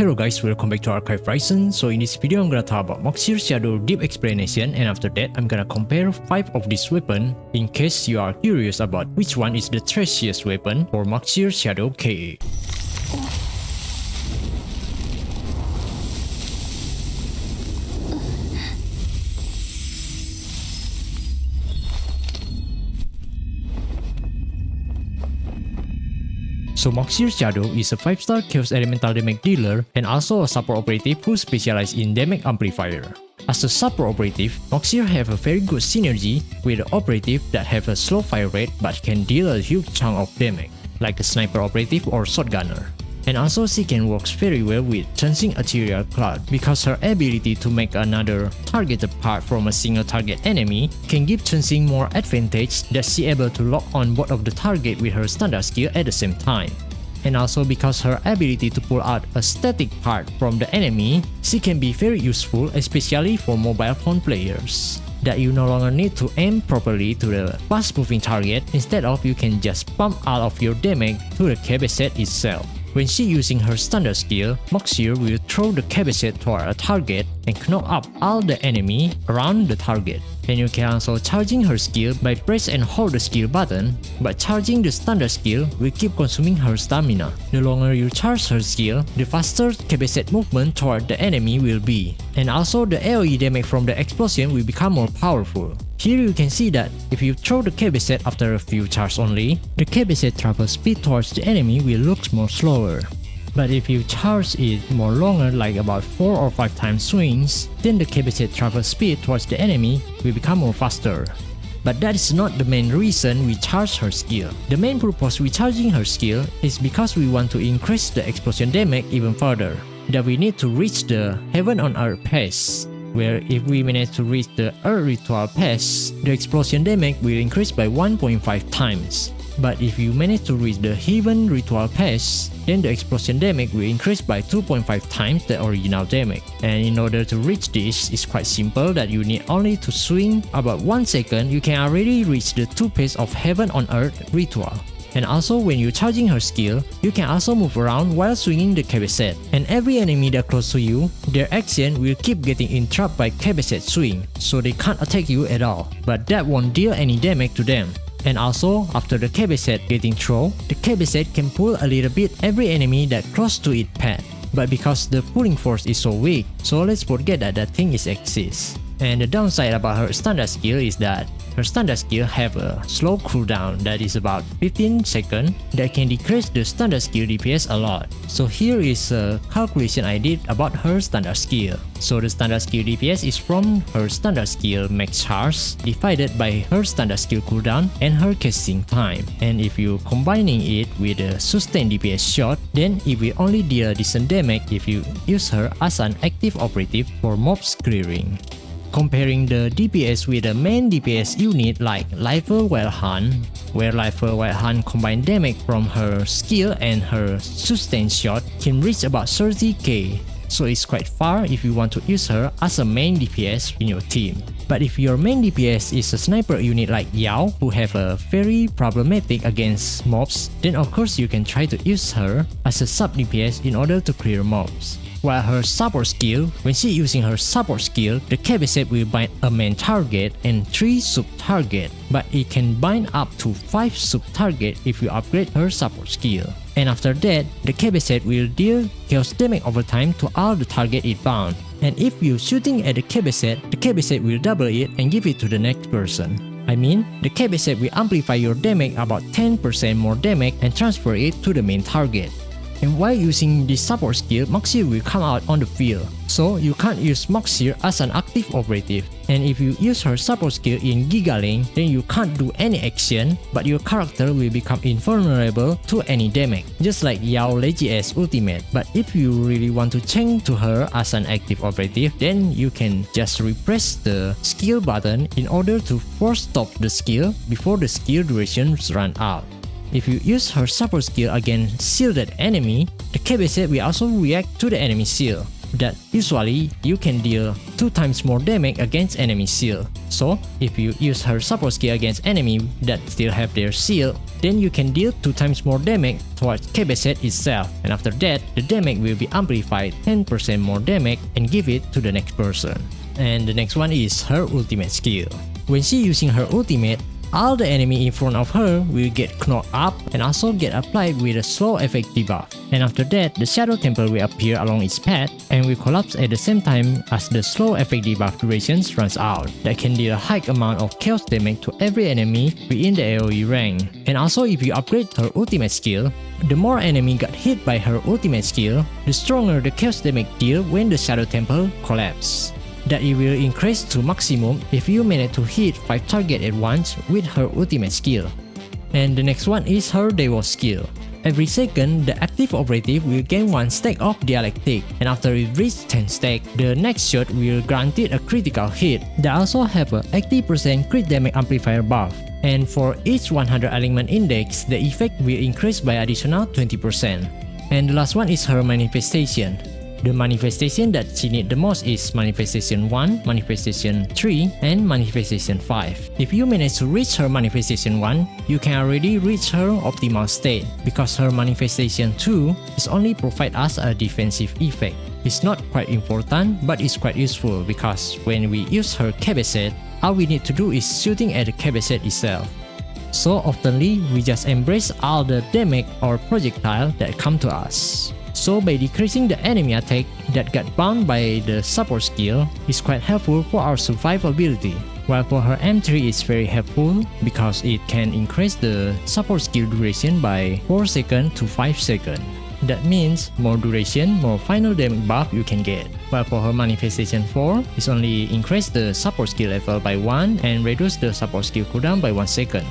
Hello guys, welcome back to Archive Ryzen. So in this video I'm gonna talk about MAUXIR Shadow deep explanation, and after that I'm gonna compare 5 of these weapons in case you are curious about which one is the trashiest weapon for MAUXIR Shadow KA. So MAUXIR Shadow is a 5-star Chaos Elemental damage dealer and also a support operative who specializes in damage amplifier. As a support operative, MAUXIR have a very good synergy with the operative that have a slow fire rate but can deal a huge chunk of damage, like the sniper operative or shotgunner. And also she can work very well with Chasing Ethereal Cloud because her ability to make another target apart from a single target enemy can give Chasing more advantage that she able to lock on both of the target with her standard skill at the same time. And also because her ability to pull out a static part from the enemy, she can be very useful especially for mobile phone players. That you no longer need to aim properly to the fast moving target, instead of you can just pump out of your damage to the cabinet itself. When she using her standard skill, MAUXIR will throw the cabinet toward a target and knock up all the enemy around the target. And you can also charging her skill by press and hold the skill button, but charging the standard skill will keep consuming her stamina. The longer you charge her skill, the faster cabinet movement toward the enemy will be. And also the AoE damage from the explosion will become more powerful. Here you can see that if you throw the cabinet after a few charges only, the cabinet travel speed towards the enemy will look more slower. But if you charge it more longer, like about 4 or 5 times swings, then the cabinet travel speed towards the enemy will become more faster. But that is not the main reason we charge her skill. The main purpose we charging her skill is because we want to increase the explosion damage even further. That we need to reach the Heaven on Earth pass, where if we manage to reach the Earth Ritual pass, the explosion damage will increase by 1.5 times. But if you manage to reach the Heaven Ritual pass, then the explosion damage will increase by 2.5 times the original damage. And in order to reach this, it's quite simple that you need only to swing about 1 second, you can already reach the 2 pace of Heaven on Earth Ritual. And also when you're charging her skill, you can also move around while swinging the cabinet. And every enemy that close to you, their action will keep getting interrupted by cabinet swing, so they can't attack you at all. But that won't deal any damage to them. And also, after the cabinet getting thrown, the cabinet can pull a little bit every enemy that close to its path. But because the pulling force is so weak, so let's forget that that thing exists. And the downside about her standard skill is that her standard skill have a slow cooldown that is about 15 seconds that can decrease the standard skill DPS a lot. So here is a calculation I did about her standard skill. So the standard skill DPS is from her standard skill max charge divided by her standard skill cooldown and her casting time. And if you combining it with a sustained DPS shot, then it will only deal decent damage if you use her as an active operative for mobs clearing. Comparing the DPS with the main DPS unit like Lifer Wild Hunt, where Lifer Wild Hunt combined damage from her skill and her sustained shot can reach about 30k. So it's quite far if you want to use her as a main DPS in your team. But if your main DPS is a sniper unit like Yao, who have a very problematic against mobs, then of course you can try to use her as a sub DPS in order to clear mobs. While her support skill, when she using her support skill, the cabinet will bind a main target and 3 sub-target, but it can bind up to 5 sub-target if you upgrade her support skill. And after that, the cabinet will deal chaos damage over time to all the target it bound. And if you shooting at the cabinet will double it and give it to the next person. I mean, the cabinet will amplify your damage about 10% more damage and transfer it to the main target. And while using this support skill, MAUXIR will come out on the field, so you can't use MAUXIR as an active operative. And if you use her support skill in Giga Lane, then you can't do any action, but your character will become invulnerable to any damage, just like Yao Legis ultimate. But if you really want to change to her as an active operative, then you can just repress the skill button in order to force stop the skill before the skill duration runs out. If you use her support skill against shielded enemy, the cabinet will also react to the enemy shield. that usually you can deal 2 times more damage against enemy shield. So if you use her support skill against enemy that still have their shield, then you can deal 2 times more damage towards KBZ itself, and after that the damage will be amplified 10% more damage and give it to the next person. And the next one is her ultimate skill. When she using her ultimate, all the enemy in front of her will get knocked up and also get applied with a slow effect debuff. And after that, the Shadow Temple will appear along its path and will collapse at the same time as the slow effect debuff durations runs out. That can deal a high amount of chaos damage to every enemy within the AoE rank. And also if you upgrade her ultimate skill, the more enemy got hit by her ultimate skill, the stronger the chaos damage deal when the Shadow Temple collapses. That it will increase to maximum if you manage to hit 5 targets at once with her ultimate skill. And the next one is her Devo skill. Every second, the active operative will gain 1 stack of dialectic, and after it reaches 10 stacks, the next shot will grant it a critical hit that also have a 80% crit damage amplifier buff. And for each 100 element index, the effect will increase by additional 20%. And the last one is her manifestation. The manifestation that she needs the most is Manifestation 1, Manifestation 3, and Manifestation 5. If you manage to reach her Manifestation 1, you can already reach her optimal state, because her Manifestation 2 is only provide us a defensive effect. It's not quite important, but it's quite useful because when we use her KBZ, all we need to do is shooting at the KBZ itself. So oftenly, we just embrace all the damage or projectile that come to us. So by decreasing the enemy attack that got bound by the support skill is quite helpful for our survivability. While for her M3 is very helpful because it can increase the support skill duration by 4 seconds to 5 seconds. That means more duration, more final damage buff you can get. While for her Manifestation 4 is only increase the support skill level by 1 and reduce the support skill cooldown by 1 second.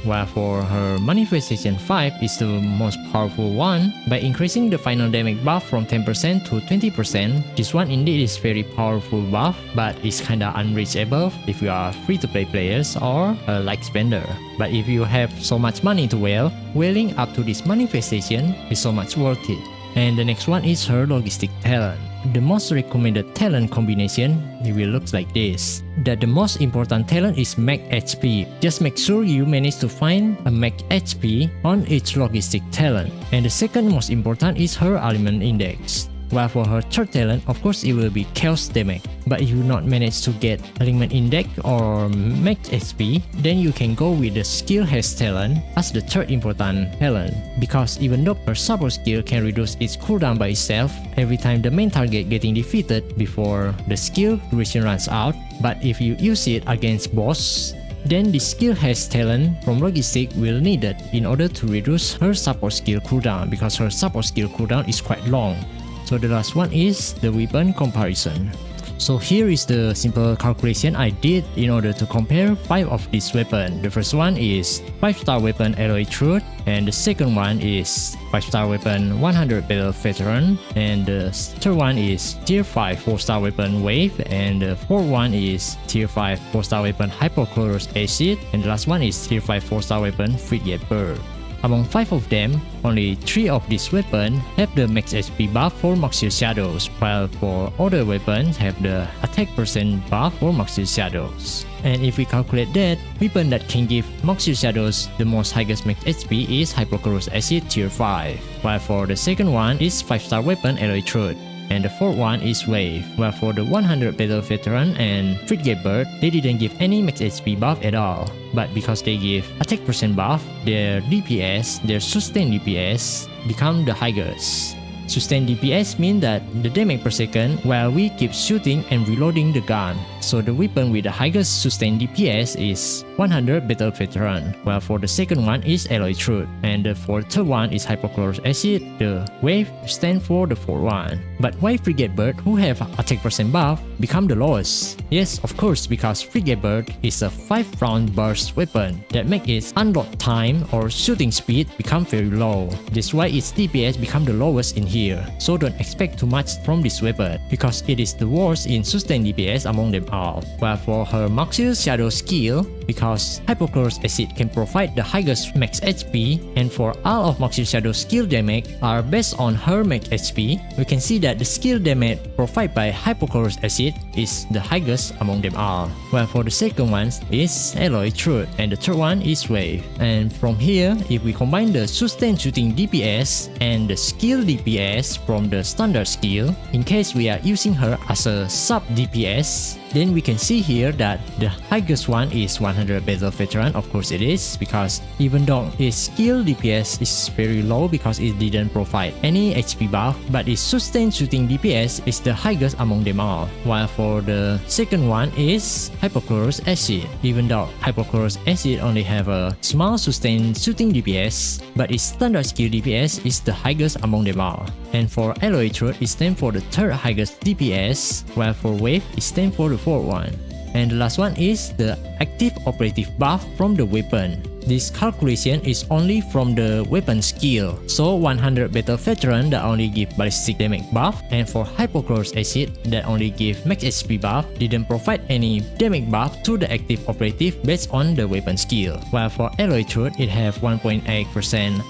While for her Manifestation 5 is the most powerful one by increasing the final damage buff from 10% to 20%. This one indeed is very powerful buff, but it's kinda unreachable if you are free-to-play players or a light spender. But if you have so much money to whale, whaling up to this Manifestation is so much worth it. And the next one is her Logistic talent. The most recommended talent combination, it will look like this. That the most important talent is max HP. Just make sure you manage to find a max HP on each Logistic talent. And the second most important is her element index. While for her third talent, of course it will be chaos damage. But if you not manage to get element index or max HP, then you can go with the skill has talent as the third important talent. Because even though her support skill can reduce its cooldown by itself every time the main target getting defeated before the skill duration runs out, but if you use it against boss, then the skill has talent from Logistic will need it in order to reduce her support skill cooldown because her support skill cooldown is quite long. So the last one is the weapon comparison. So here is the simple calculation I did in order to compare 5 of these weapons. The first one is 5-star weapon Alloy Truth, and the second one is 5-star weapon 100 Battle Veteran, and the third one is tier 5 4-star weapon Wave, and the fourth one is tier 5 4-star weapon Hypochlorous Acid, and the last one is tier 5 4-star weapon Frigate Bird. Among 5 of them, only 3 of these weapons have the max HP buff for MAUXIR Shadows, while for other weapons have the attack percent buff for MAUXIR Shadows. And if we calculate that, weapon that can give MAUXIR Shadows the most highest max HP is Hypochlorous Acid tier 5, while for the second one is 5-star weapon Alloy Truth, and the fourth one is Wave. While for the 100 Battle Veteran and Frigate Bird, they didn't give any max HP buff at all. But because they give attack percent buff, their DPS, their sustained DPS, become the highest. Sustained DPS means that the damage per second while we keep shooting and reloading the gun. So the weapon with the highest sustained DPS is 100 Battle Veteran, while for the second one is Alloy Truth, and for the third one is Hypochlorous Acid. The Wave stands for the fourth one. But why Frigate Bird, who have attack percent buff, become the lowest? Yes, of course, because Frigate Bird is a 5-round burst weapon that makes its unlock time or shooting speed become very low. That's why its DPS become the lowest in here. So don't expect too much from this weapon because it is the worst in sustained DPS among them all. While for her MAUXIR Shadow skill, because hypochlorous acid can provide the highest max HP, and for all of MAUXIR Shadow's skill damage are based on her max HP, we can see that the skill damage provided by hypochlorous acid is the highest among them all. While for the second one is Alloy Truth, and the third one is Wave. And from here, if we combine the sustained shooting DPS and the skill DPS from the standard skill, in case we are using her as a sub DPS, then we can see here that the highest one is 100 Battle Veteran. Of course it is, because even though its skill DPS is very low because it didn't provide any HP buff, but its sustained shooting DPS is the highest among them all. While for the second one is Hypochlorous Acid. Even though Hypochlorous Acid only have a small sustained shooting DPS, but its standard skill DPS is the highest among them all. And for Alloy Truth, it stands for the third highest DPS, while for Wave, it stands for the fourth one. And the last one is the active operative buff from the weapon. This calculation is only from the weapon skill, so 100 Battle Veteran that only give ballistic damage buff, and for Hypochlorous Acid that only give max HP buff didn't provide any damage buff to the active operative based on the weapon skill. While for Alloy Truth, it have 1.8%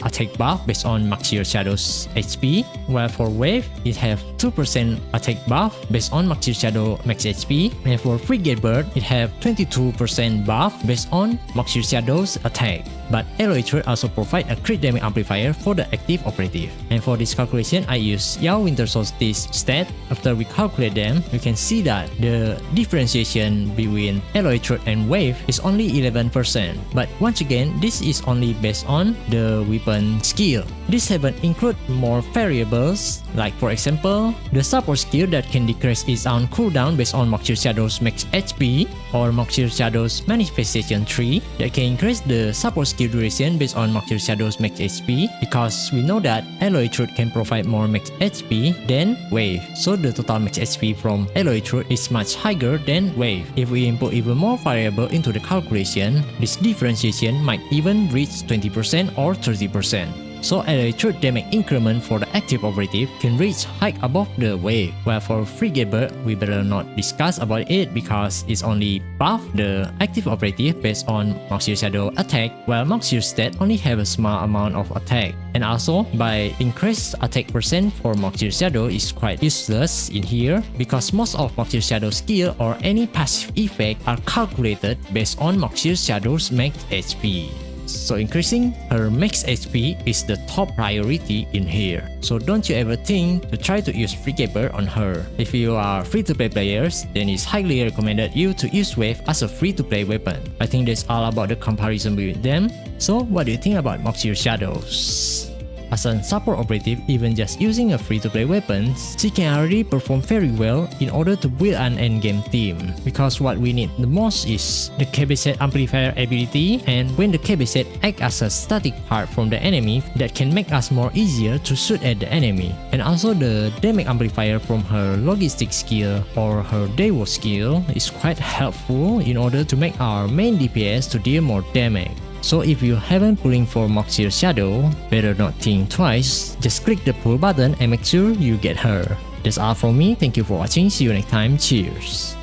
attack buff based on MAUXIR Shadow's HP, while for Wave, it have 2% attack buff based on MAUXIR Shadow max HP, and for Frigate Bird, it have 22% buff based on MAUXIR Shadow's attack. But Alloy Truth also provide a crit damage amplifier for the active operative. And for this calculation, I use Yao Winter Solstice stat. After we calculate them, we can see that the differentiation between Alloy Truth and Wave is only 11%. But once again, this is only based on the weapon skill. This haven't include more variables, like for example, the support skill that can decrease its own cooldown based on MAUXIR Shadow's max HP, or MAUXIR Shadow's manifestation tree that can increase the support skill duration based on MAUXIR Shadow's max HP, because we know that Alloy Truth can provide more max HP than Wave, so the total max HP from Alloy Truth is much higher than Wave. If we input even more variable into the calculation, this differentiation might even reach 20% or 30%. So Alloy Truth damage increment for the active operative can reach high above the Wave. While for Frigate Bird, we better not discuss about it because it's only buff the active operative based on MAUXIR Shadow attack, while MAUXIR stat only have a small amount of attack. And also, by increased attack percent for MAUXIR Shadow is quite useless in here, because most of MAUXIR Shadow skill or any passive effect are calculated based on MAUXIR Shadow's max HP. So increasing her max HP is the top priority in here. So don't you ever think to try to use Frigate Bird on her. If you are free-to-play players, then it's highly recommended you to use Wave as a free-to-play weapon. I think that's all about the comparison between them. So what do you think about MAUXIR Shadows? As a support operative, even just using a free-to-play weapon, she can already perform very well in order to build an endgame team. Because what we need the most is the KB set amplifier ability, and when the KB set acts as a static part from the enemy that can make us more easier to shoot at the enemy. And also the damage amplifier from her logistic skill or her Dewo skill is quite helpful in order to make our main DPS to deal more damage. So if you haven't pulling for MAUXIR Shadow, better not think twice, just click the pull button and make sure you get her. That's all from me, thank you for watching, see you next time, cheers!